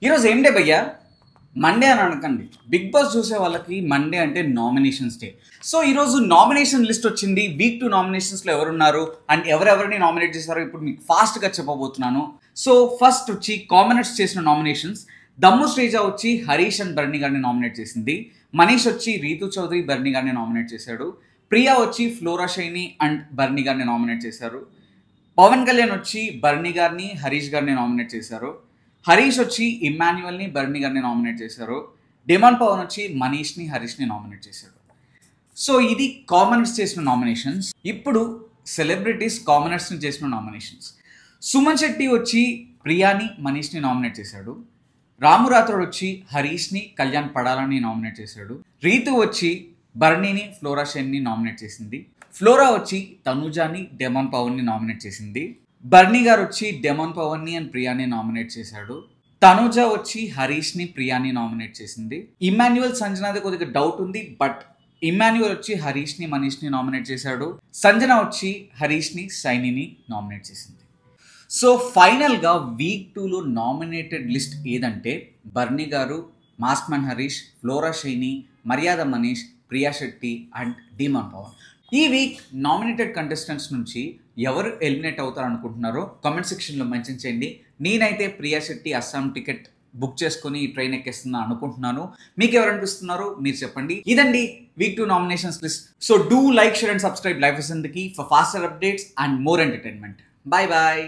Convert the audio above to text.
ఈరోజు ఏం డే భయ్యా? మండే అని అనకండి. బిగ్ బాస్ చూసే వాళ్ళకి మండే అంటే నామినేషన్స్ డే. సో ఈరోజు నామినేషన్ లిస్ట్ వచ్చింది. వీక్ 2 నామినేషన్స్లో ఎవరున్నారు అండ్ ఎవరెవరిని నామినేట్ చేశారో ఇప్పుడు మీకు ఫాస్ట్గా చెప్పబోతున్నాను. సో ఫస్ట్ వచ్చి కామనర్స్ చేసిన నామినేషన్స్. దమ్ము శ్రీజ వచ్చి హరీష్ అండ్ బర్నీ గారిని నామినేట్ చేసింది. మనీష్ వచ్చి రీతు చౌదరి బర్నీ గారిని నామినేట్ చేశాడు. ప్రియా వచ్చి ఫ్లోరా షైని అండ్ బర్నీ గారిని నామినేట్ చేశారు. పవన్ కళ్యాణ్ వచ్చి బర్నీ గారిని హరీష్ గారిని నామినేట్ చేశారు. హరీష్ వచ్చి ఇమ్మాన్యువల్ని బర్నీ గారిని నామినేట్ చేశారు. డిమాండ్ పవన్ వచ్చి మనీష్ని హరీష్ని నామినేట్ చేశారు. సో ఇది కామనర్స్ చేసిన నామినేషన్స్. ఇప్పుడు సెలబ్రిటీస్ కామనర్స్ని చేసిన నామినేషన్స్. సుమన్ శెట్టి వచ్చి ప్రియాని మనీష్ని నామినేట్ చేశాడు. రాము రాథోడ్ వచ్చి హరీష్ని కళ్యాణ్ పడాలని నామినేట్ చేశాడు. రీతు వచ్చి బర్నీని ఫ్లోరా షైన్ని నామినేట్ చేసింది. ఫ్లోరా వచ్చి తనుజాని డెమాన్ పవన్ని నామినేట్ చేసింది. బర్నీ గారు వచ్చి డెమాన్ పవన్ని అండ్ ప్రియాని నామినేట్ చేశాడు. తనుజ వచ్చి హరీష్ని ప్రియాని నామినేట్ చేసింది. ఇమ్మాన్యువల్ సంజనాది కొద్దిగా డౌట్ ఉంది, బట్ ఇమ్మాన్యువల్ వచ్చి హరీష్ని మనీష్ని నామినేట్ చేశాడు. సంజన వచ్చి హరీష్ని షైనీని నామినేట్ చేసింది. సో ఫైనల్గా వీక్ 2లో నామినేటెడ్ లిస్ట్ ఏదంటే బర్నీ గారు, mask man Harish, flora Saini, మర్యాద మనీష్, ప్రియా శెట్టి అండ్ డిమాండ్ పవన్. ఈ వీక్ నామినేటెడ్ కంటెస్టెంట్స్ నుంచి ఎవరు ఎలిమినేట్ అవుతారు అనుకుంటున్నారో కామెంట్ సెక్షన్లో మెన్షన్ చేయండి. నేనైతే ప్రియా శెట్టి అస్సాం టికెట్ బుక్ చేసుకుని ట్రైన్ ఎక్కేస్తున్నా అనుకుంటున్నాను. మీకు ఎవరు అనిపిస్తున్నారో మీరు చెప్పండి. ఇదండి week 2 nominations list. So do like, share and subscribe life వసంత్కి for faster updates and more entertainment. Bye bye.